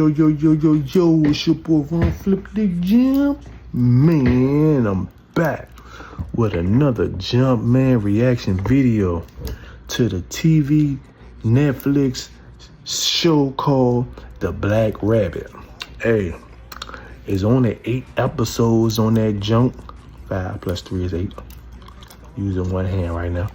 Yo, it's your boy RONFLIPDAJUMPMAN. I'm back with another Jumpman reaction video to the TV Netflix show called The Black Rabbit. Hey, it's only 8 episodes on that junk. 5 plus 3 is 8. Using one hand right now.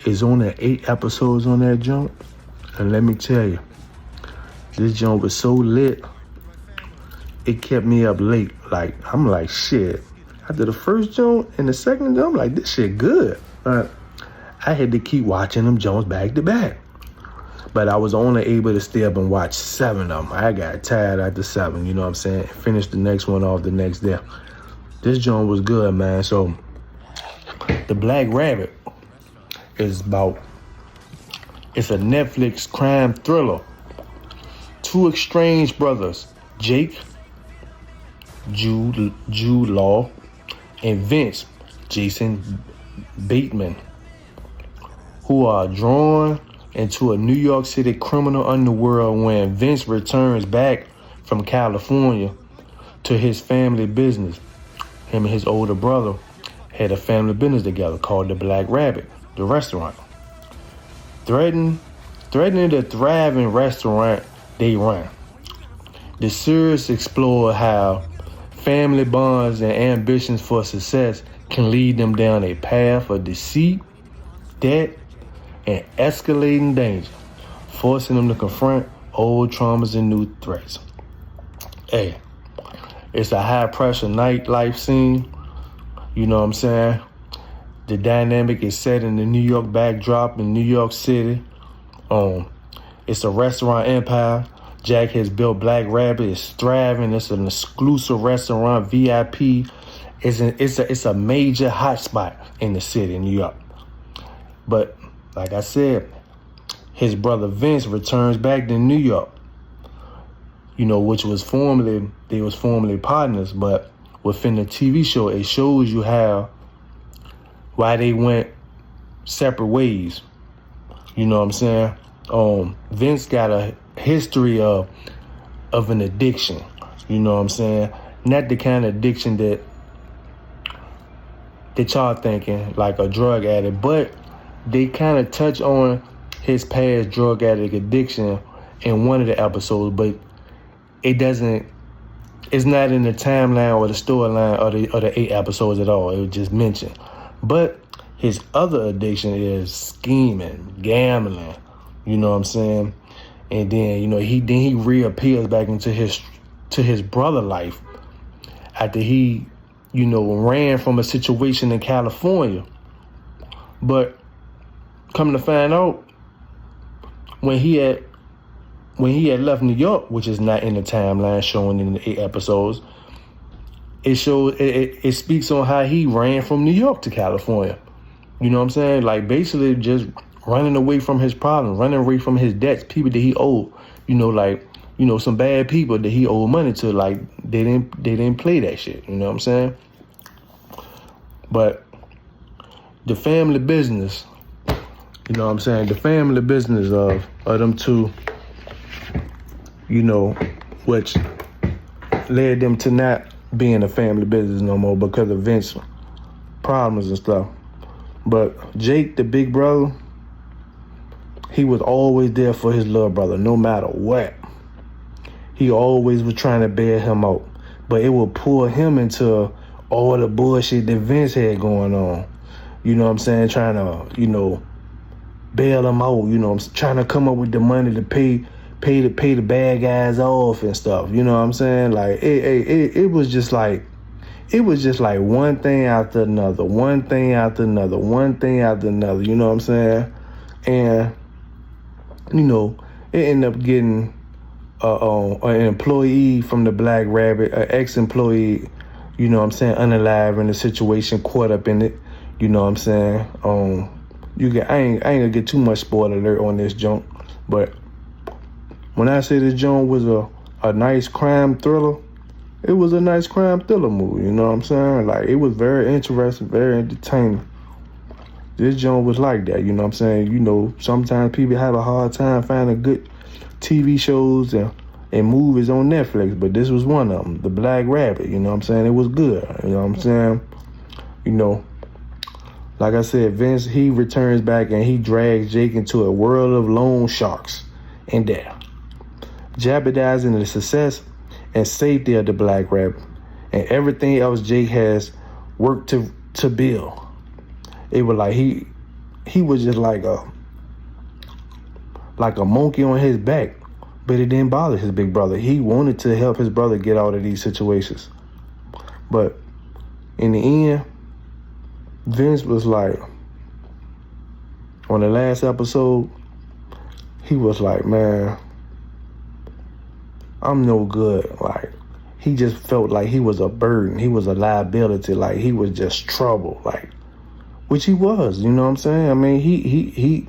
It's only 8 episodes on that junk. And let me tell you, this joint was so lit, it kept me up late. Like, I'm like, shit. After the first joint and the second joint, I'm like, this shit good. I had to keep watching them joints back to back. But I was only able to stay up and watch 7 of them. I got tired after 7, you know what I'm saying? Finished the next one off the next day. This joint was good, man. So, The Black Rabbit is it's a Netflix crime thriller. 2 estranged brothers, Jake, Jude Law, and Vince, Jason Bateman, who are drawn into a New York City criminal underworld when Vince returns back from California to his family business. Him and his older brother had a family business together called The Black Rabbit, the restaurant. Threatening the thriving restaurant they run. The series explore how family bonds and ambitions for success can lead them down a path of deceit, debt, and escalating danger, forcing them to confront old traumas and new threats. Hey, it's a high-pressure nightlife scene. You know what I'm saying? The dynamic is set in the New York backdrop in New York City. It's a restaurant empire. Jack has built Black Rabbit. It's thriving. It's an exclusive restaurant, VIP. It's a major hotspot in the city, in New York. But like I said, his brother Vince returns back to New York. You know, they was formerly partners, but within the TV show, it shows you why they went separate ways. You know what I'm saying? Vince got a history of an addiction. You know what I'm saying? Not the kind of addiction that y'all thinking, like a drug addict, but they kind of touch on his past drug addict addiction in one of the episodes, but it's not in the timeline or the storyline of the 8 episodes at all. It was just mentioned. But his other addiction is scheming, gambling. You know what I'm saying? And then, you know, he reappears back into his brother life after he, you know, ran from a situation in California. But come to find out, when he had left New York, which is not in the timeline showing in the 8 episodes, it speaks on how he ran from New York to California. You know what I'm saying? Like, basically just running away from his problems, running away from his debts, people that he owed. You know, like, you know, some bad people that he owed money to. Like, they didn't play that shit. You know what I'm saying? But the family business, you know what I'm saying? The family business of them 2, you know, which led them to not being a family business no more because of Vince's problems and stuff. But Jake, the big brother, he was always there for his little brother, no matter what. He always was trying to bail him out. But it would pull him into all the bullshit that Vince had going on. You know what I'm saying? Trying to, you know, bail him out. You know, trying to come up with the money to pay the bad guys off and stuff. You know what I'm saying? Like, it was just like one thing after another, one thing after another, one thing after another. You know what I'm saying? And, you know, it ended up getting an employee from the Black Rabbit, an ex-employee, you know what I'm saying, unalive in the situation, caught up in it. You know what I'm saying? I ain't gonna get too much spoiler alert on this junk, but when I say this joint was a nice crime thriller, it was a nice crime thriller movie, you know what I'm saying? Like, it was very interesting, very entertaining. This joint was like that, you know what I'm saying? You know, sometimes people have a hard time finding good TV shows and and movies on Netflix, but this was one of them, The Black Rabbit. You know what I'm saying? It was good. You know what I'm saying? You know, like I said, Vince, he returns back and he drags Jake into a world of loan sharks and death, jeopardizing the success and safety of the Black Rabbit and everything else Jake has worked to build. It was like he was just like a monkey on his back, but it didn't bother his big brother. He wanted to help his brother get out of these situations. But in the end, Vince was like, on the last episode, he was like, man, I'm no good. Like, he just felt like he was a burden. He was a liability. Like, he was just trouble. Like, which he was, you know what I'm saying? I mean, he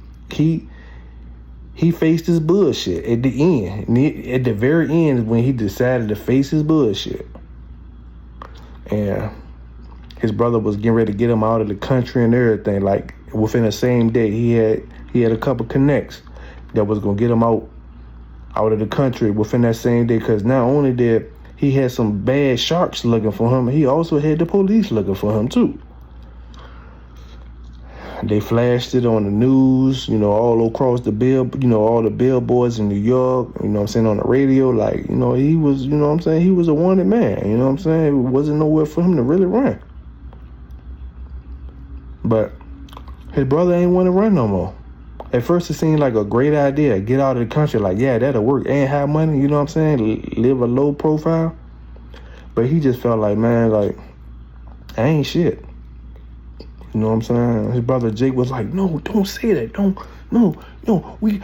faced his bullshit at the end. At the very end, when he decided to face his bullshit. And his brother was getting ready to get him out of the country and everything. Like, within the same day, he had a couple connects that was gonna get him out of the country within that same day. Because not only did he had some bad sharks looking for him, he also had the police looking for him too. They flashed it on the news, you know, all across the all the billboards in New York, you know what I'm saying, on the radio. Like, you know, he was, you know what I'm saying, he was a wanted man, you know what I'm saying? It wasn't nowhere for him to really run. But his brother ain't want to run no more. At first, it seemed like a great idea. Get out of the country. Like, yeah, that'll work. And have money, you know what I'm saying? Live a low profile. But he just felt like, man, like, I ain't shit. You know what I'm saying? His brother Jake was like, no, don't say that. No, we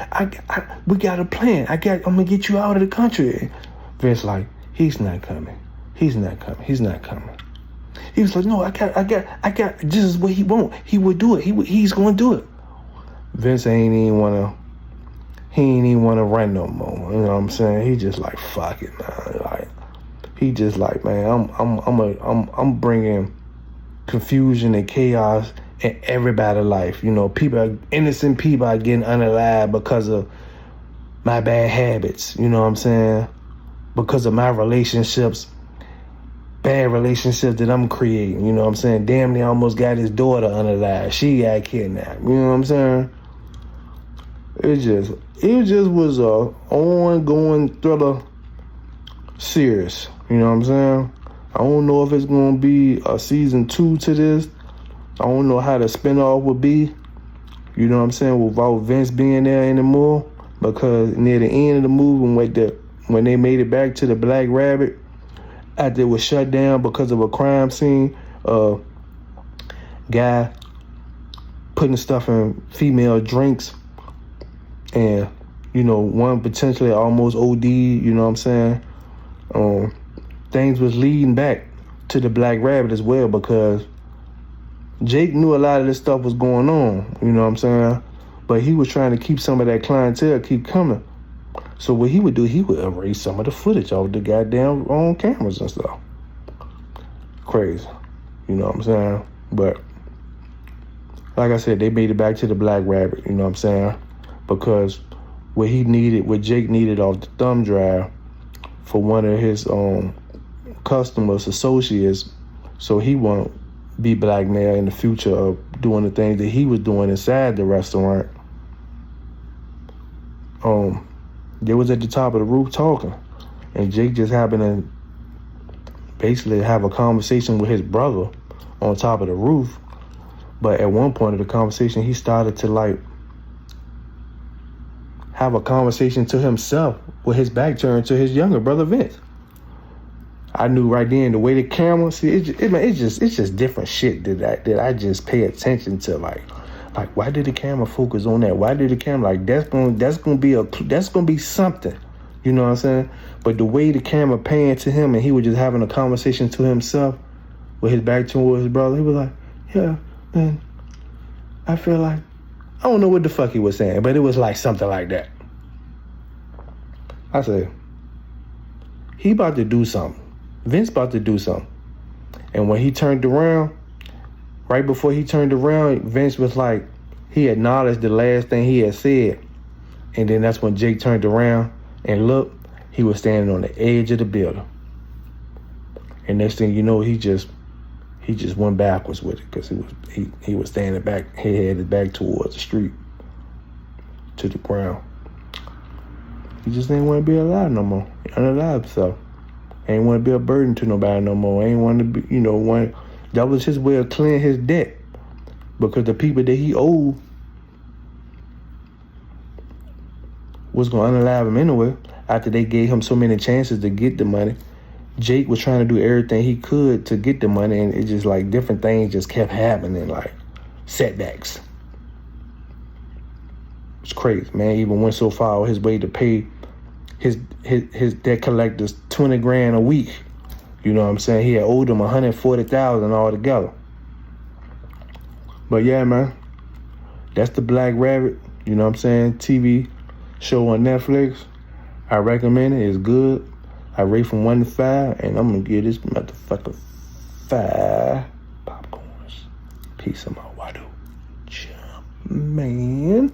got a plan. I'm gonna get you out of the country. Vince like, he's not coming. He was like, no, I got this is what he want. He would do it. He's gonna do it. Vince ain't even wanna run no more. You know what I'm saying? He just like, fuck it, man. Like, he just like, man, I'm bringing confusion and chaos in everybody's life. You know, innocent people are getting unalive because of my bad habits. You know what I'm saying? Because of my relationships, bad relationships that I'm creating. You know what I'm saying? Damn, they almost got his daughter unalive. She got kidnapped. You know what I'm saying? It just was a ongoing thriller series. You know what I'm saying? I don't know if it's going to be a season 2 to this. I don't know how the spinoff would be. You know what I'm saying? Without Vince being there anymore. Because near the end of the movie, when they made it back to the Black Rabbit, after it was shut down because of a crime scene, guy putting stuff in female drinks, and, you know, one potentially almost OD, you know what I'm saying? Things was leading back to the Black Rabbit as well, because Jake knew a lot of this stuff was going on, you know what I'm saying? But he was trying to keep some of that clientele keep coming. So what he would do, he would erase some of the footage off the goddamn on cameras and stuff. Crazy, you know what I'm saying? But like I said, they made it back to the Black Rabbit, you know what I'm saying? Because what Jake needed off the thumb drive for one of his customers, associates, so he won't be blackmailed in the future of doing the things that he was doing inside the restaurant. They was at the top of the roof talking, and Jake just happened to basically have a conversation with his brother on top of the roof. But at one point of the conversation, he started to like have a conversation to himself with his back turned to his younger brother Vince. I knew right then the way the camera, see, it's just different shit that I just pay attention to. Like why did the camera focus on that? Why did the camera, like, that's gonna be something, you know what I'm saying? But the way the camera panned to him and he was just having a conversation to himself with his back toward his brother, he was like, yeah, man, I feel like, I don't know what the fuck he was saying, but it was like something like that. I said, he about to do something. Vince about to do something. And when he turned around, right before he turned around, Vince was like, he acknowledged the last thing he had said. And then that's when Jake turned around and looked, He was standing on the edge of the building. And next thing you know, he just went backwards with it because he was standing back, he headed back towards the street, to the ground. He just ain't want to be alive no more. Unalive himself. Ain't want to be a burden to nobody no more. Ain't want to be, that was his way of clearing his debt. Because the people that he owed was going to unalive him anyway. After they gave him so many chances to get the money, Jake was trying to do everything he could to get the money, and it just like different things just kept happening, like setbacks. It's crazy, man. He even went so far on his way to pay his debt collectors $20,000 a week. You know what I'm saying? He had owed them $140,000 altogether. But yeah, man, that's the Black Rabbit. You know what I'm saying? TV show on Netflix. I recommend it. It's good. I rate from 1 to 5, and I'm gonna give this motherfucker 5 popcorns. Peace of my Wado. Jump, man.